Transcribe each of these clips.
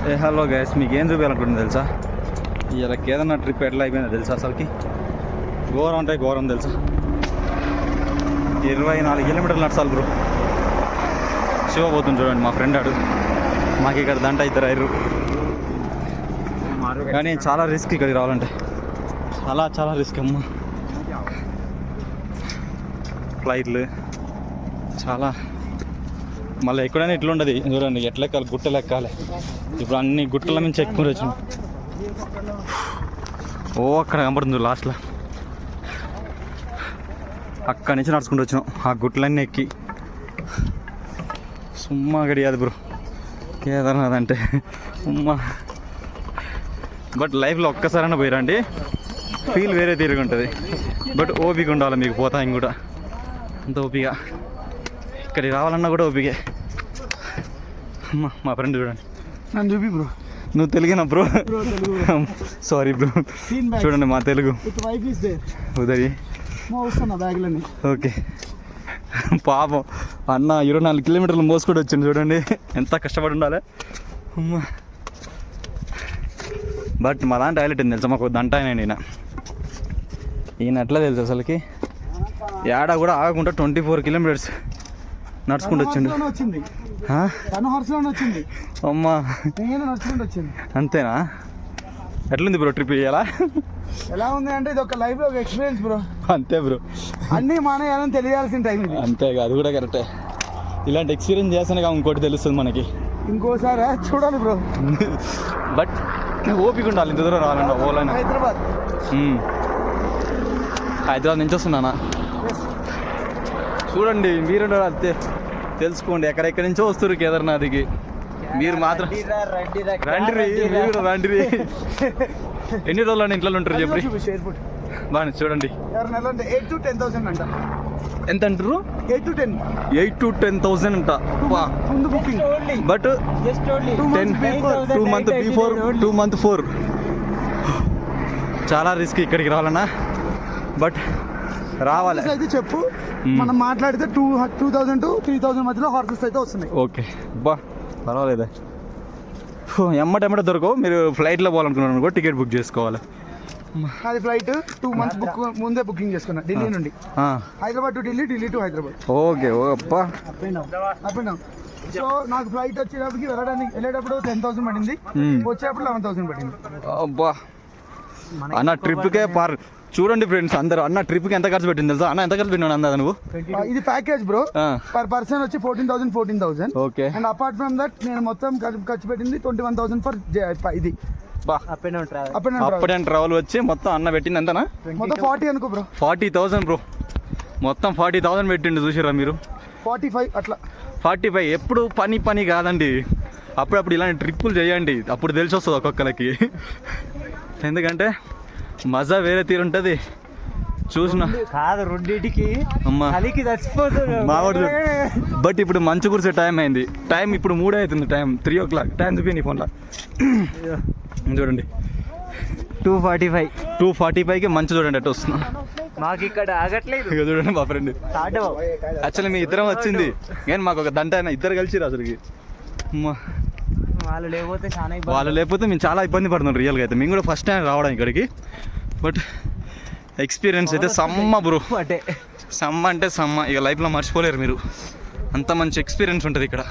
Hello guys, మీకు ఏం చూపించాలనుకుంటుంది తెలుసా? ఇలా కేదార్నాథ్ ట్రిప్ ఎట్లా అయిపోయిందో తెలుసా? అసలుకి ఘోరం అంటే ఘోరం తెలుసా. 24 కిలోమీటర్లు నడచాలి బ్రో. శివ పోతుంది చూడండి, మా ఫ్రెండ్ ఆడు. మాకు ఇక్కడ దంట ఇద్దరు అయ్యారు, కానీ చాలా రిస్క్ ఇక్కడికి రావాలంటే. చాలా రిస్క్ అమ్మ. ఫ్లైట్లు చాలా, మళ్ళీ ఎక్కడైనా ఇట్లా ఉండదు చూడండి. ఎట్లా ఎక్కాలి, గుట్టలు ఎక్కాలి. ఇప్పుడు అన్ని గుట్టల నుంచి ఎక్కువ వచ్చినాం. ఓ అక్కడ కనపడుతుంది లాస్ట్లో, అక్కడి నుంచి నడుచుకుంటూ వచ్చినాం. ఆ గుట్టలన్నీ ఎక్కి సుమ్మా గడియాది బ్రో కేదార్నాథ్ అంటే ఉమ్మా. బట్ లైఫ్లో ఒక్కసారైనా పోయిరండి, ఫీల్ వేరే తీరుగా ఉంటుంది. బట్ ఓపిక ఉండాలి మీకు, పోతాం కూడా అంత ఓపిక. ఇక్కడికి రావాలన్నా కూడా ఓపికే. అమ్మా మా ఫ్రెండ్ చూడండి, నన్ను చూపి బ్రో. నువ్వు తెలుగునా బ్రో? Sorry bro. చూడండి మా తెలుగు ఉదరి. ఓకే పాపం అన్న 24 కిలోమీటర్లు మోసుకొని వచ్చింది చూడండి, ఎంత కష్టపడి ఉండాలి అమ్మా. బట్ మా దాంట్లో హైలైట్ ఉంది తెలుసా, మాకు దంట అయినా ఈయన ఎట్లా తెలుసు అసలుకి, ఏడా కూడా ఆగకుండా 24 కిలోమీటర్స్ నడుచుకుంటూ వచ్చిండు. అమ్మా అంతేనా? ఎట్లుంది బ్రో ట్రిప్? ఇయ్యాలా ఎలా ఉంది అంటే ఇది ఒక లైఫ్ లో ఒక ఎక్స్పీరియన్స్ బ్రో. అంతే బ్రో, అన్నీ మానేయాలని తెలియాల్సిన టైం ఇది. అంతే, అది కూడా కరెక్టే. ఇలాంటి ఎక్స్పీరియన్స్ చేస్తేనే ఇంకోటి తెలుస్తుంది మనకి. ఇంకోసారి చూడాలి బ్రో. బట్ ఓపిక ఉండాలి, ఇంత దూరం రావాలండి. ఓలైనా హైదరాబాద్ నుంచి వస్తున్నానా చూడండి. మీరు తెలుసుకోండి, ఎక్కడెక్కడి నుంచో వస్తారు కేదార్నాథ్కి. మీరు మాత్రం రండి. ఎన్ని రోజులు అండి ఇంట్లో ఉంటారు చెప్పి? బాగా చూడండి. 8 to 10,000 అంట. ఎంత అంటారు? 8 to 10,000 అంట. ముందు booking, but 2 months before 2 months 4. చాలా రిస్క్ ఇక్కడికి రావాలన్నా. బట్ రావాలి అయితే చెప్పు, మనం మాట్లాడితే 2,000 to 3,000 మధ్యలో హార్సెస్ అయితే వస్తున్నాయి. ఓకే బా పర్వాలేదా. ఎమ్మటెమ్మట దొరకవు. మీరు ఫ్లైట్లో పోవాలనుకున్నాను అనుకో, టికెట్ బుక్ చేసుకోవాలి. అది ఫ్లైట్ 2 months ముందే బుకింగ్ చేసుకున్నా, ఢిల్లీ నుండి. Hyderabad to Delhi, Delhi to Hyderabad. Okay ఓ అప్పా. Up and down. సో నాకు ఫ్లైట్ వచ్చేటప్పటికి వెళ్ళేటప్పుడు 10,000 పడింది, వచ్చేటప్పుడు 11,000 పడింది. అబ్బా అన్న ట్రిప్కే చూడండి ఫ్రెండ్స్ అందరూ. అన్న ట్రిప్కి ఎంత ఖర్చు పెట్టింది తెలుసా? అన్న ఎంత ఖర్చు పెట్టినా అందా నువ్వు? ఇది ప్యాకేజ్ బ్రో, పర్ పర్సన్ వచ్చి 14,000. Okay. And apart from that నేను మొత్తం ఖర్చు పెట్టింది 21,000 ఫర్ ఇది. అప్ అండ్ ట్రావెల్ వచ్చి మొత్తం అన్న పెట్టింది ఎంతనా? మొత్తం 40 అనుకో బ్రో. 40,000 బ్రో, మొత్తం 40,000 పెట్టిండు. చూసిరా మీరు? 45 అట్లా. 45. ఎప్పుడు పని కాదండి, అప్పుడప్పుడు ఇలాంటి ట్రిప్పులు చేయండి, అప్పుడు తెలిసి వస్తుంది ఒక్కొక్కరికి. ఎందుకంటే మజా వేరే తీరు ఉంటుంది. చూసిన కాదు రెండింటికి అమ్మా చలికి చచ్చిపోతుంది మావాడు. బట్ ఇప్పుడు మంచు కురిసే టైం అయింది. టైం ఇప్పుడు 3 అవుతుంది, టైం 3 o'clock. టైం చూపి నీ ఫోన్లో చూడండి. 2:45కి మంచు చూడండి ఎట్టు వస్తున్నా. మాకు ఇక్కడ ఆగట్లేదు. ఇక చూడండి మా ఫ్రెండ్. యాక్చువల్లీ మీ ఇద్దరం వచ్చింది, కానీ మాకు ఒక దంట అయినా ఇద్దరు కలిసిరు అసలుకి. వాళ్ళు లేకపోతే మేము చాలా ఇబ్బంది పడుతున్నాం రియల్గా అయితే. మేము కూడా ఫస్ట్ టైం రావడం ఇక్కడికి. బట్ ఎక్స్పీరియన్స్ అయితే సమ్మ బ్రో, సమ్మ అంటే సమ్మ. ఇక లైఫ్లో మర్చిపోలేరు మీరు, అంత మంచి ఎక్స్పీరియన్స్ ఉంటుంది ఇక్కడ.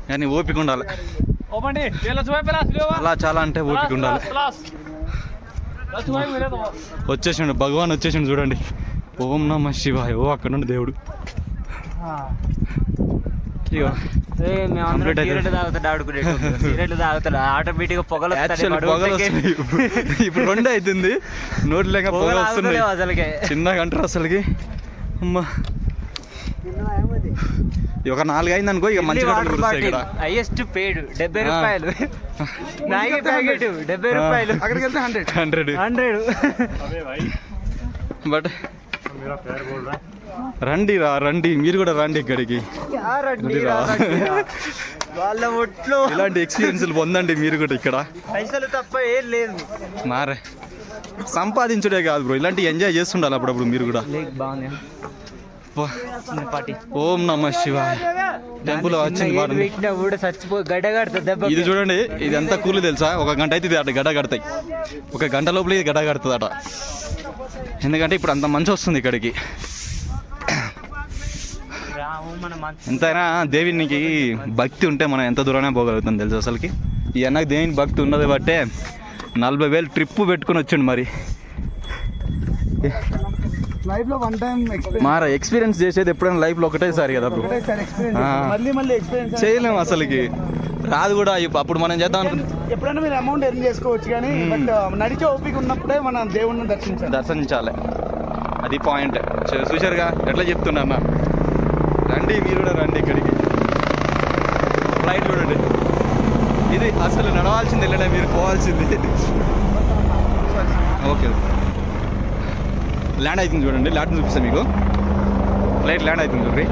కానీ ఓపిక ఉండాలి, చాలా అంటే ఓపిక ఉండాలి. వచ్చేసిండు భగవాన్, వచ్చేసిండు చూడండి. ఓం నమః శివాయ. ఓ అక్కడ నుండి దేవుడు. ఇప్పుడు 2 అవుతుంది, నోటి లేక పొగలు వస్తున్నాయి. చిన్నగా అంటారు అసలుకి. అమ్మా ఒక 4 అయింది అనుకో, ఇక మంచిగా హైయెస్ట్ పెయిడ్ 70 రూపాయలు. మ్యాగీ ప్యాకెట్ 70 రూపాయలు. అక్కడికి వెళ్తే 100. బట్ రండి మీరు కూడా రండి ఇక్కడికి. వాళ్ళ ఒట్లో ఇలాంటి ఎక్స్పీరియన్స్లు పొందండి మీరు కూడా ఇక్కడ. పైసలు తప్ప ఏం లేదు. సంపాదించుడే కాదు బ్రో, ఇలాంటి ఎంజాయ్ చేస్తుండాలి అప్పుడప్పుడు మీరు కూడా. చిన్నపాటి ఓం నమ శివాయ టెంపుల్ వచ్చింది వాడు. పెట్టినా కూడా చచ్చిపోయి గడ్డ కడుతుంది దెబ్బ. ఇది చూడండి, ఇది ఎంత కూలి తెలుసా? 1 గంట అయితే ఇది అటు గడ్డ కడతాయి. 1 గంట లోపల ఇది గడ్డ కడుతుంది అట. ఎందుకంటే ఇప్పుడు అంత మంచి వస్తుంది ఇక్కడికి. ఎంతైనా దేవునికి భక్తి ఉంటే మనం ఎంత దూరమే పోగలుగుతాం తెలుసు అసలుకి. ఈ అన్నకు దేవుని భక్తి ఉన్నది బట్టే 40,000 ట్రిప్పు పెట్టుకుని వచ్చిండు. మరి లైఫ్లో వన్ టైం మారా ఎక్స్పీరియన్స్ చేసేది ఎప్పుడైనా లైఫ్లో ఒకటేసారి కదా బ్రో. మళ్ళీ ఎక్స్పీరియన్స్ చేయలేము అసలుకి, రాదు కూడా. అప్పుడు మనం చేద్దాం అనుకుంటే ఎప్పుడైనా మీరు అమౌంట్ ఎర్న్ చేసుకోవచ్చు, కానీ బట్ నడిచే ఓపిక ఉన్నప్పుడే మనం దేవుడిని దర్శించాలి. అది పాయింట్. చూశారుగా ఎట్లా చెప్తున్నా అన్న. రండి, మీరు కూడా రండి ఇక్కడికి. ఫ్లైట్ చూడండి, ఇది అసలు నడవాల్సింది వెళ్ళడే, మీరు పోవాల్సింది. ఓకే, ల్యాండ్ అవుతుంది చూడండి. ల్యాండ్ చూపిస్తాను మీకు. ఫ్లైట్ ల్యాండ్ అవుతుంది చూడండి,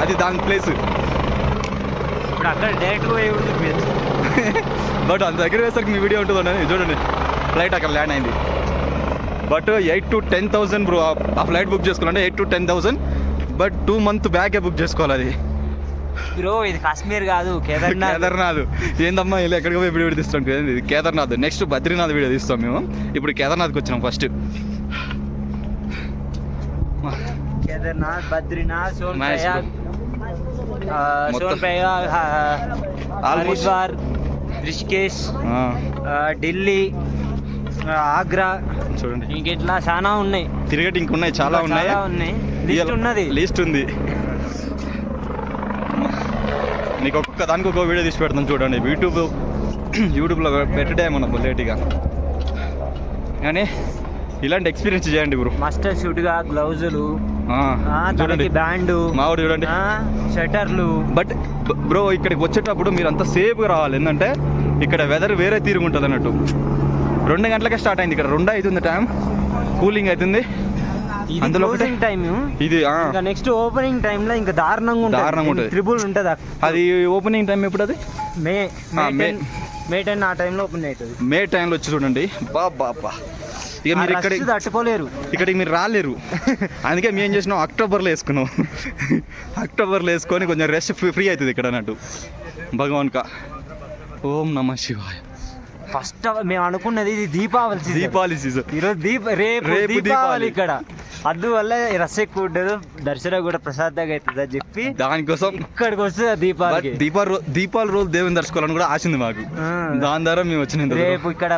అది దాని ప్లేస్. ఇప్పుడు అక్కడ డైరెక్ట్ బట్ అంత దగ్గర వేసరికి మీ వీడియో ఉంటుందండి. చూడండి, ఫ్లైట్ అక్కడ ల్యాండ్ అయింది. But 8,000 to 10,000 bro. ఆ ఫ్లైట్ బుక్ చేసుకోవాలంటే 8,000 to 10,000. బట్ 2 months బ్యాకే బుక్ చేసుకోవాలి అది. బ్రో ఇది కాశ్మీర్ కాదు, కేదార్నాథ్. ఏందమ్మా ఇలా ఎక్కడికి పోయి వీడియో తీస్తాం? ఇది కేదార్నాథ్. నెక్స్ట్ బద్రీనాథ్ వీడియో తీస్తాం మేము. ఇప్పుడు కేదార్నాథ్కి వచ్చినాం ఫస్ట్. కేదార్నాథ్, బద్రీనాథ్, మహేష్ సోన్ప్రయాగ్, హరిద్వార్, రిషికేష్, ఢిల్లీ, ఆగ్రా. చూడండి, ఇంకెట్లా చాలా ఉన్నాయి. తిరిగేటి ఇంకున్నాయి, చాలా ఉన్నాయి. లిస్ట్ ఉంది. నీకు ఒక్కొక్క దానికి ఒక్కొక్క వీడియో తీసి పెడతాం చూడండి. యూట్యూబ్లో పెట్టడే మనం లేట్గా. కానీ ఇలాంటి ఎక్స్పీరియన్స్ చేయండి బ్రో. మస్టర్ షూట్గా గ్లౌజులు, చూడండి బ్యాండ్, మావాడు చూడండి, షట్టర్లు. బట్ బ్రో ఇక్కడికి వచ్చేటప్పుడు మీరు అంత సేఫ్గా రావాలి. ఏంటంటే ఇక్కడ వెదర్ వేరే తీరుగుంటుంది అన్నట్టు. 2 గంటలకే స్టార్ట్ అయింది ఇక్కడ. 2 అవుతుంది టైం, కూలింగ్ అవుతుంది. అందులో టైం ఇది నెక్స్ట్ ఓపెనింగ్ టైమ్ లో ఇంకా దారుణంగా ఉంటుంది. ట్రిపుల్ ఉంటుంది అది. ఓపెనింగ్ టైం ఎప్పుడు? అది మే 10 ఆ టైంలో ఓపెన్ అవుతుంది. మే టైంలో వచ్చి చూడండి. బాబా, ఇక మీరు ఇక్కడ తట్టుకోలేరు, ఇక్కడికి మీరు రాలేరు. అందుకే మేము ఏం చేసినాం, అక్టోబర్లో వేసుకున్నాం. అక్టోబర్లో వేసుకొని కొంచెం రెస్ట్ ఫ్రీ అవుతుంది ఇక్కడ అన్నట్టు. భగవాన్కా ఓం నమ శివాయ. ఫస్ట్ మేము అనుకున్నది ఇది దీపావళి సీజన్. ఈరోజు రేపు దీపావళి ఇక్కడ. అందువల్ల రష్ ఎక్కువ ఉండదు, దర్శనం కూడా ప్రశాంతంగా అవుతుంది అని చెప్పి దానికోసం ఇక్కడికి వస్తే దీపావళి రోజు దేవుని దర్శకోవాలని కూడా ఆశింది మాకు. దాని ద్వారా మేము వచ్చిన రేపు ఇక్కడ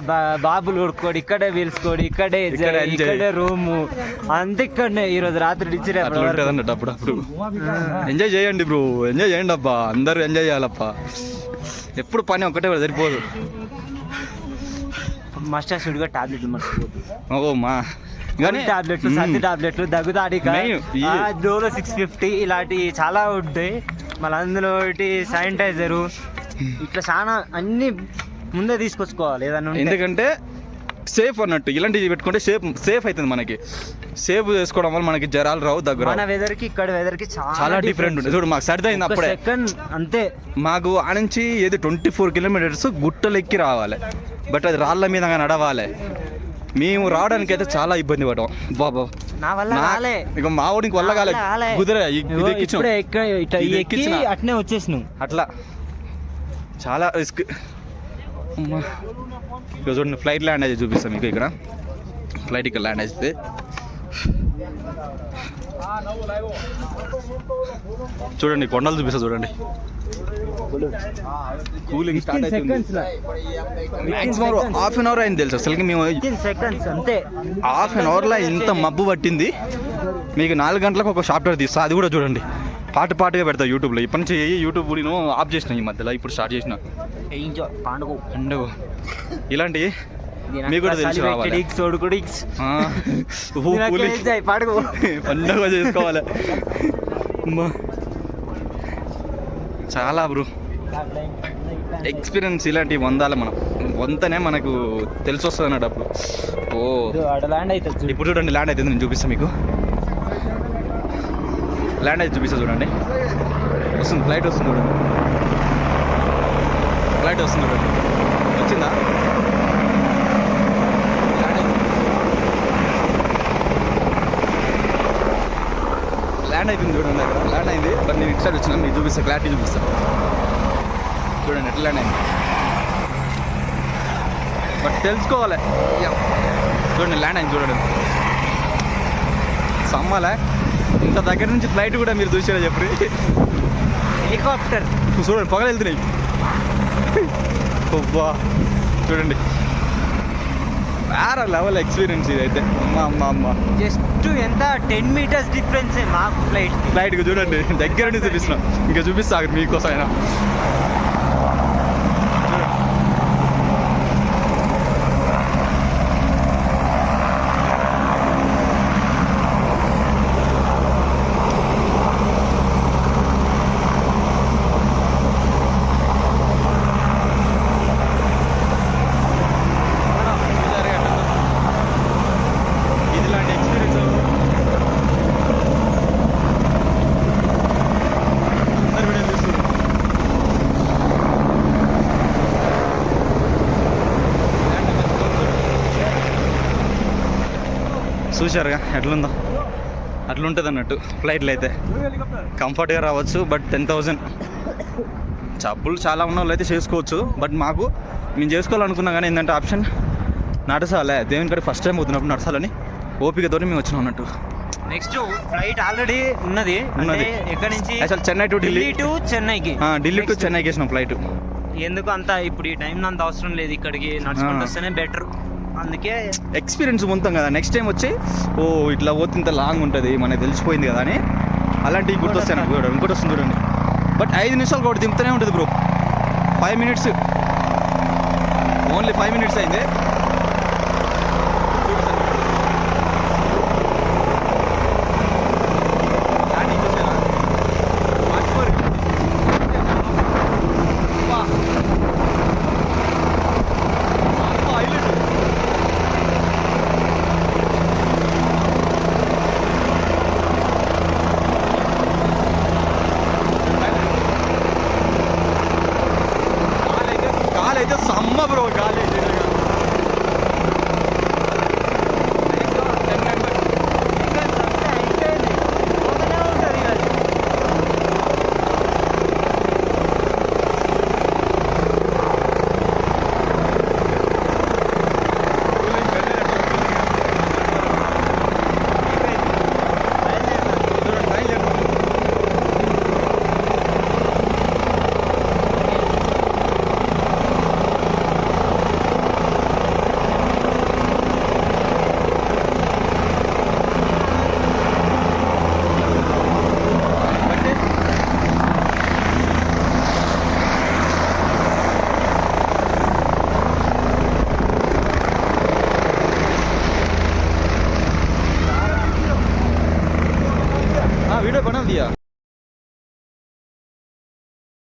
బాబులు కొడుకోడి, ఇక్కడే వీల్చుకోడి, ఇక్కడే రూము అంతే. ఇక్కడనే ఈరోజు రాత్రి నుంచి అన్నట్టు. అప్పుడప్పుడు ఎంజాయ్ చేయండి బ్రో, ఎంజాయ్ చేయండి అబ్బా. అందరూ ఎంజాయ్ చేయాలప్పా. ఎప్పుడు పని ఒక్కటే సరిపోదు. మాస్టర్ షూట్గా టాబ్లెట్లు మర్చిపోతుంది. ఓ మా టాబ్లెట్లు, సర్ది టాబ్లెట్లు, దగ్గుతాడిక, డోలో 650 ఇలాంటివి చాలా ఉంటాయి. మళ్ళీ అందులో శానిటైజరు, ఇట్లా చాలా అన్ని ముందే తీసుకొచ్చుకోవాలి ఏదన్నా. ఎందుకంటే సేఫ్ అన్నట్టు. ఇలాంటివి పెట్టుకుంటే సేఫ్ అవుతుంది మనకి. సేఫ్ చేసుకోవడం వల్ల మనకి జ్వరాలు రావు, దగ్గర. మన వెదర్కి ఇక్కడ వెదర్కి చాలా డిఫరెంట్ ఉంటుంది. చూడు, మాకు సర్ది అయింది అప్పుడే. అంతే. మాకు ఆ నుంచి ఏది 24 kilometers గుట్టలెక్కి రావాలి. బట్ అది రాళ్ళ మీద నడవాలి. మేము రావడానికి అయితే చాలా ఇబ్బంది పడ్డాం బాబా. నా వల్ల ఇక మా వాడికి వల్ల కాలే, కుదిరే అట్నే వచ్చేసినాం. అట్లా చాలా రిస్క్. ఇక చూడండి, ఫ్లైట్ ల్యాండ్ అయితే చూపిస్తాం మీకు. ఇక్కడ ఫ్లైట్ ఇక్కడ ల్యాండ్ అయితే చూడండి, కొండలు చూపిస్తా చూడండి. కూలింగ్ స్టార్ట్ అవుతుంది. మ్యాక్సిమం ½ an hour అయింది తెలుసు అసలుకి. మేము అంతే ½ an hourలో ఇంత మబ్బు పట్టింది. మీకు 4 గంటలకు ఒక సాఫ్ట్వేర్ తీస్తా, అది కూడా చూడండి. పాటుగా పెడతా యూట్యూబ్లో. ఇప్పటి నుంచి యూట్యూబ్ నేను ఆఫ్ చేసిన, ఈ మధ్యలో ఇప్పుడు స్టార్ట్ చేసిన. పండుగ ఇలాంటివి మీకు కూడా తెలిసి రావాలి. పండుగ చేసుకోవాలి. చాలా బ్రో ఎక్స్పీరియన్స్ ఇలాంటివి పొందాలి మనం. వంతనే మనకు తెలిసి వస్తుంది అన్నట్టు అప్పుడు. ఇప్పుడు చూడండి, ల్యాండ్ అవుతుంది. నేను చూపిస్తాను మీకు. ల్యాండ్ అయితే చూపిస్తా చూడండి. వస్తుంది, ఫ్లైట్ వస్తుంది చూడండి. ఫ్లైట్ వస్తుంది చూడండి. వచ్చిందా? ల్యాండ్ అయిపోయింది చూడండి, అక్కడ ల్యాండ్ అయింది. బట్ నేను ఇటు సైడ్ వచ్చినా మీకు చూపిస్తాను, క్లారిటీ చూపిస్తాను. చూడండి ఎట్లా ల్యాండ్ అయింది, బట్ తెలుసుకోవాలి. చూడండి ల్యాండ్ అయింది చూడండి, సమ్మాలే. ఇంత దగ్గర నుంచి ఫ్లైట్ కూడా మీరు చూసారా చెప్పి, హెలికాప్టర్ చూడండి పొగలు వెళ్తున్నాయి. అబ్బా చూడండి, వేరే లెవెల్ ఎక్స్పీరియన్స్ ఇది అయితే. అమ్మ జస్ట్ ఎంత 10 meters డిఫరెన్స్ మాకు ఫ్లైట్కి చూడండి, దగ్గర నుంచి చూపిస్తున్నాం. ఇంకా చూపిస్తా అక్కడ మీకోసం అయినా. చూశారుగా ఎట్లుందో, అట్లుంటుంది అన్నట్టు ఫ్లైట్లో అయితే. కంఫర్ట్గా రావచ్చు, బట్ 10,000. డబ్బులు చాలా ఉన్న వాళ్ళు అయితే చేసుకోవచ్చు, బట్ మాకు మేము చేసుకోవాలనుకున్నా కానీ ఏంటంటే ఆప్షన్ నడసాలే. దేవుని కాడ ఫస్ట్ టైం అవుతున్నప్పుడు నడసాలని ఓపికతో మేము వచ్చినాం అన్నట్టు. నెక్స్ట్ ఫ్లైట్ ఆల్రెడీ ఉన్నది. ఎక్కడి నుంచి? అసలు చెన్నై టు ఢిల్లీ టు చెన్నైకి. ఢిల్లీ టు చెన్నైకి వేసినాం ఫ్లైట్. ఎందుకు అంత ఇప్పుడు ఈ టైంలో అంత అవసరం లేదు, ఇక్కడికి నడుచుకుంటూ వస్తేనే బెటర్. అందుకే ఎక్స్పీరియన్స్ పొందుతాం కదా, నెక్స్ట్ టైం వచ్చి ఓ ఇట్లా పోతే ఇంత లాంగ్ ఉంటుంది మనకి తెలిసిపోయింది కదా అని అలాంటివి గుర్తొస్తాయి నాకు. చూడండి ఇంకోటి వస్తుంది చూడండి, బట్ 5 నిమిషాలు కూడా దింపుతూనే ఉంటుంది బ్రో. 5 minutes, ఓన్లీ 5 minutes అయింది. అయితే సమ్మ బ్రో గాలి అయితే वीडियो बना दिया।